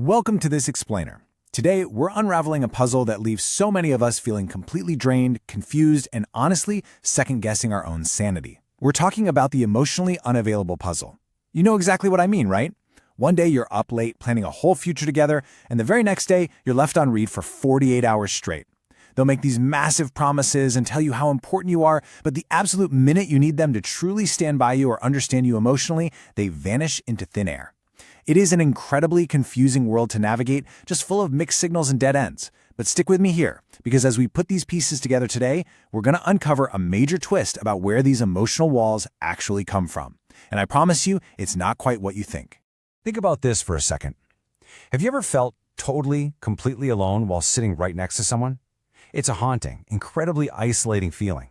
Welcome to this explainer. Today, we're unraveling a puzzle that leaves so many of us feeling completely drained, confused, and honestly, second-guessing our own sanity. We're talking about the emotionally unavailable puzzle. You know exactly what I mean, right? One day you're up late planning a whole future together, and the very next day you're left on read for 48 hours straight. They'll make these massive promises and tell you how important you are, but the absolute minute you need them to truly stand by you or understand you emotionally, they vanish into thin air. It is an incredibly confusing world to navigate, just full of mixed signals and dead ends. But stick with me here, because as we put these pieces together today, we're going to uncover a major twist about where these emotional walls actually come from. And I promise you, it's not quite what you think. Think about this for a second. Have you ever felt totally, completely alone while sitting right next to someone? It's a haunting, incredibly isolating feeling.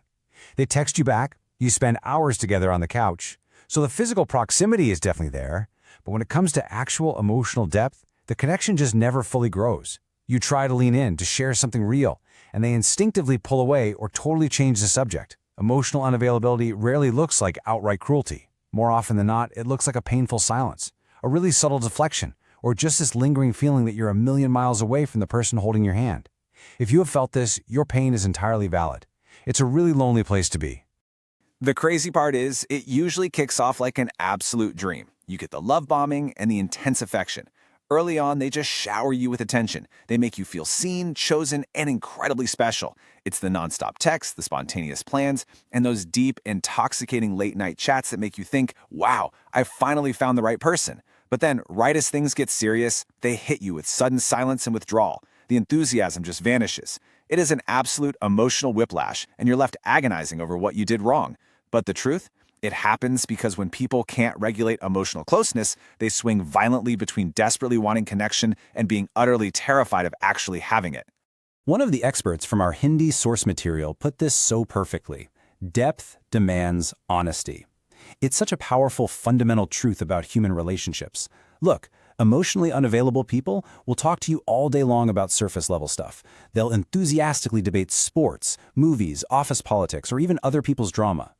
They text you back, you spend hours together on the couch, so the physical proximity is definitely there, but when it comes to actual emotional depth, the connection just never fully grows. You try to lean in, to share something real, and they instinctively pull away or totally change the subject. Emotional unavailability rarely looks like outright cruelty. More often than not, it looks like a painful silence, a really subtle deflection, or just this lingering feeling that you're a million miles away from the person holding your hand. If you have felt this, your pain is entirely valid. It's a really lonely place to be. The crazy part is, it usually kicks off like an absolute dream. You get the love bombing and the intense affection. Early on, they just shower you with attention. They make you feel seen, chosen, and incredibly special. It's the nonstop texts, the spontaneous plans, and those deep, intoxicating late-night chats that make you think, wow, I finally found the right person. But then, right as things get serious, they hit you with sudden silence and withdrawal. The enthusiasm just vanishes. It is an absolute emotional whiplash, and you're left agonizing over what you did wrong. But the truth? It happens because when people can't regulate emotional closeness, they swing violently between desperately wanting connection and being utterly terrified of actually having it. One of the experts from our Hindi source material put this so perfectly. Depth demands honesty. It's such a powerful, fundamental truth about human relationships. Look, emotionally unavailable people will talk to you all day long about surface-level stuff. They'll enthusiastically debate sports, movies, office politics, or even other people's drama.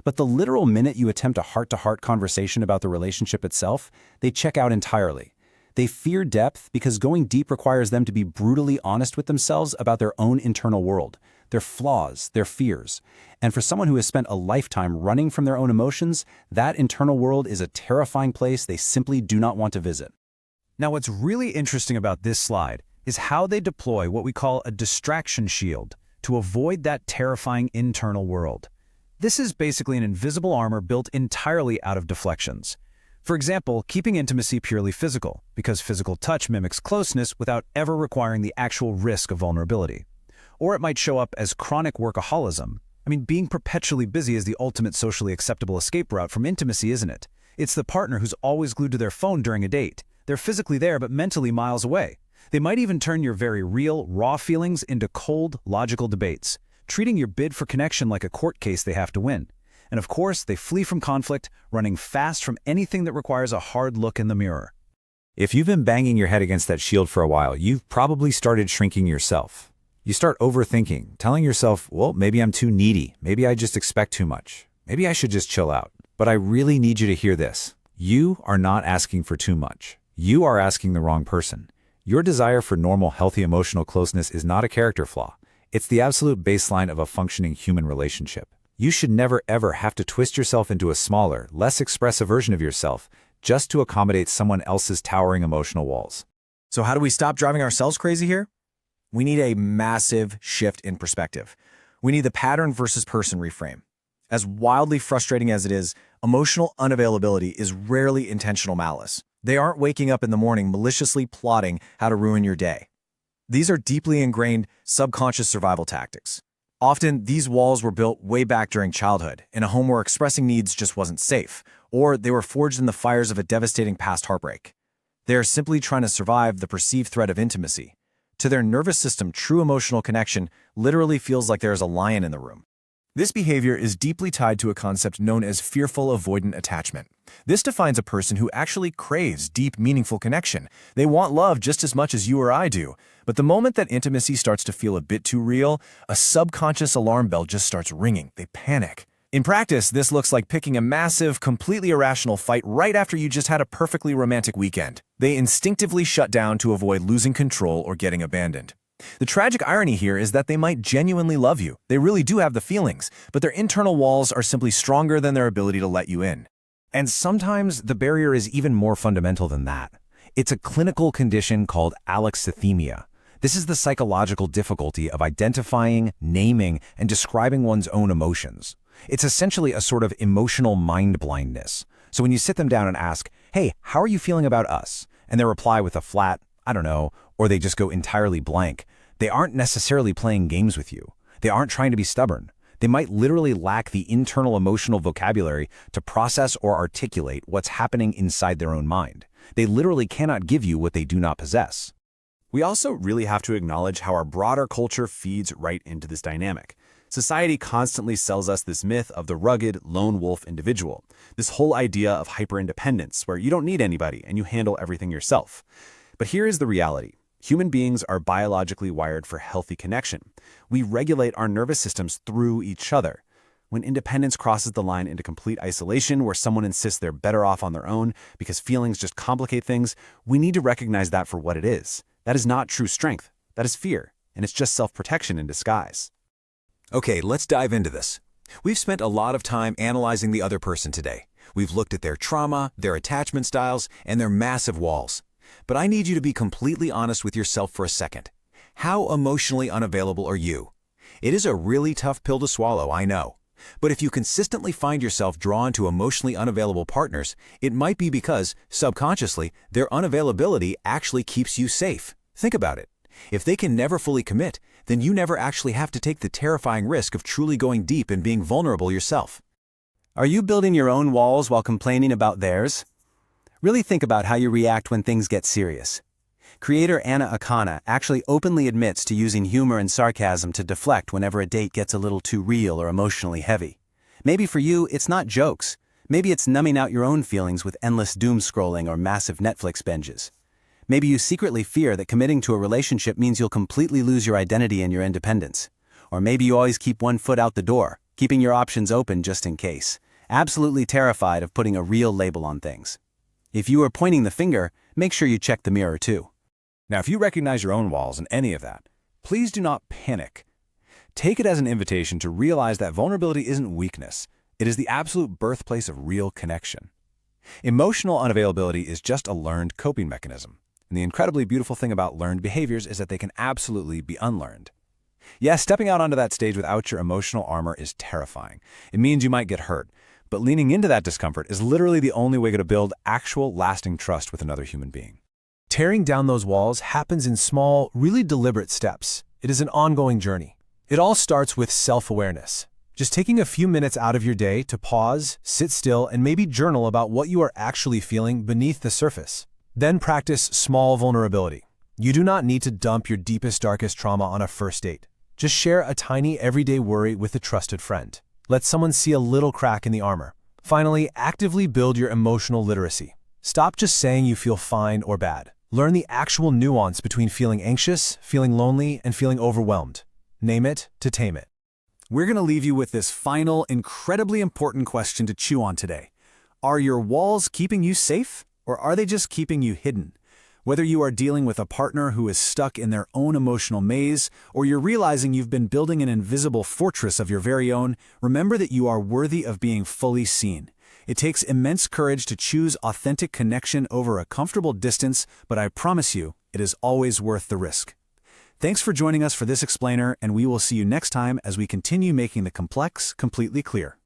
But the literal minute you attempt a heart-to-heart conversation about the relationship itself, they check out entirely. They fear depth because going deep requires them to be brutally honest with themselves about their own internal world, their flaws, their fears. And for someone who has spent a lifetime running from their own emotions, that internal world is a terrifying place they simply do not want to visit. Now, what's really interesting about this slide is how they deploy what we call a distraction shield to avoid that terrifying internal world. This is basically an invisible armor built entirely out of deflections. For example, keeping intimacy purely physical, because physical touch mimics closeness without ever requiring the actual risk of vulnerability. Or it might show up as chronic workaholism. Being perpetually busy is the ultimate socially acceptable escape route from intimacy, isn't it? It's the partner who's always glued to their phone during a date. They're physically there but mentally miles away. They might even turn your very real, raw feelings into cold, logical debates, treating your bid for connection like a court case they have to win. And of course, they flee from conflict, running fast from anything that requires a hard look in the mirror. If you've been banging your head against that shield for a while, you've probably started shrinking yourself. You start overthinking, telling yourself, well, maybe I'm too needy. Maybe I just expect too much. Maybe I should just chill out. But I really need you to hear this. You are not asking for too much. You are asking the wrong person. Your desire for normal, healthy emotional closeness is not a character flaw. It's the absolute baseline of a functioning human relationship. You should never ever have to twist yourself into a smaller, less expressive version of yourself just to accommodate someone else's towering emotional walls. So how do we stop driving ourselves crazy here? We need a massive shift in perspective. We need the pattern versus person reframe. As wildly frustrating as it is, emotional unavailability is rarely intentional malice. They aren't waking up in the morning maliciously plotting how to ruin your day. These are deeply ingrained, subconscious survival tactics. Often, these walls were built way back during childhood, in a home where expressing needs just wasn't safe, or they were forged in the fires of a devastating past heartbreak. They are simply trying to survive the perceived threat of intimacy. To their nervous system, true emotional connection literally feels like there is a lion in the room. This behavior is deeply tied to a concept known as fearful avoidant attachment. This defines a person who actually craves deep, meaningful connection. They want love just as much as you or I do. But the moment that intimacy starts to feel a bit too real, a subconscious alarm bell just starts ringing. They panic. In practice, this looks like picking a massive, completely irrational fight right after you just had a perfectly romantic weekend. They instinctively shut down to avoid losing control or getting abandoned. The tragic irony here is that they might genuinely love you. They really do have the feelings, but their internal walls are simply stronger than their ability to let you in. And sometimes the barrier is even more fundamental than that. It's a clinical condition called alexithymia. This is the psychological difficulty of identifying, naming, and describing one's own emotions. It's essentially a sort of emotional mind blindness. So when you sit them down and ask, hey, how are you feeling about us? And they reply with a flat, I don't know, or they just go entirely blank, they aren't necessarily playing games with you. They aren't trying to be stubborn. They might literally lack the internal emotional vocabulary to process or articulate what's happening inside their own mind. They literally cannot give you what they do not possess. We also really have to acknowledge how our broader culture feeds right into this dynamic. Society constantly sells us this myth of the rugged, lone wolf individual, this whole idea of hyper-independence where you don't need anybody and you handle everything yourself. But here is the reality. Human beings are biologically wired for healthy connection. We regulate our nervous systems through each other. When independence crosses the line into complete isolation where someone insists they're better off on their own because feelings just complicate things, we need to recognize that for what it is. That is not true strength. That is fear, and it's just self-protection in disguise. Okay, let's dive into this. We've spent a lot of time analyzing the other person today. We've looked at their trauma, their attachment styles, and their massive walls. But I need you to be completely honest with yourself for a second. How emotionally unavailable are you? It is a really tough pill to swallow, I know. But if you consistently find yourself drawn to emotionally unavailable partners, it might be because, subconsciously, their unavailability actually keeps you safe. Think about it. If they can never fully commit, then you never actually have to take the terrifying risk of truly going deep and being vulnerable yourself. Are you building your own walls while complaining about theirs? Really think about how you react when things get serious. Creator Anna Akana actually openly admits to using humor and sarcasm to deflect whenever a date gets a little too real or emotionally heavy. Maybe for you, it's not jokes. Maybe it's numbing out your own feelings with endless doom scrolling or massive Netflix binges. Maybe you secretly fear that committing to a relationship means you'll completely lose your identity and your independence. Or maybe you always keep one foot out the door, keeping your options open just in case, absolutely terrified of putting a real label on things. If you are pointing the finger, make sure you check the mirror too. Now, if you recognize your own walls in any of that, please do not panic. Take it as an invitation to realize that vulnerability isn't weakness. It is the absolute birthplace of real connection. Emotional unavailability is just a learned coping mechanism. And the incredibly beautiful thing about learned behaviors is that they can absolutely be unlearned. Yes, stepping out onto that stage without your emotional armor is terrifying. It means you might get hurt. But leaning into that discomfort is literally the only way to build actual, lasting trust with another human being. Tearing down those walls happens in small, really deliberate steps. It is an ongoing journey. It all starts with self-awareness. Just taking a few minutes out of your day to pause, sit still, and maybe journal about what you are actually feeling beneath the surface. Then practice small vulnerability. You do not need to dump your deepest, darkest trauma on a first date. Just share a tiny, everyday worry with a trusted friend. Let someone see a little crack in the armor. Finally, actively build your emotional literacy. Stop just saying you feel fine or bad. Learn the actual nuance between feeling anxious, feeling lonely, and feeling overwhelmed. Name it to tame it. We're going to leave you with this final, incredibly important question to chew on today. Are your walls keeping you safe, or are they just keeping you hidden? Whether you are dealing with a partner who is stuck in their own emotional maze, or you're realizing you've been building an invisible fortress of your very own, remember that you are worthy of being fully seen. It takes immense courage to choose authentic connection over a comfortable distance, but I promise you, it is always worth the risk. Thanks for joining us for this explainer, and we will see you next time as we continue making the complex completely clear.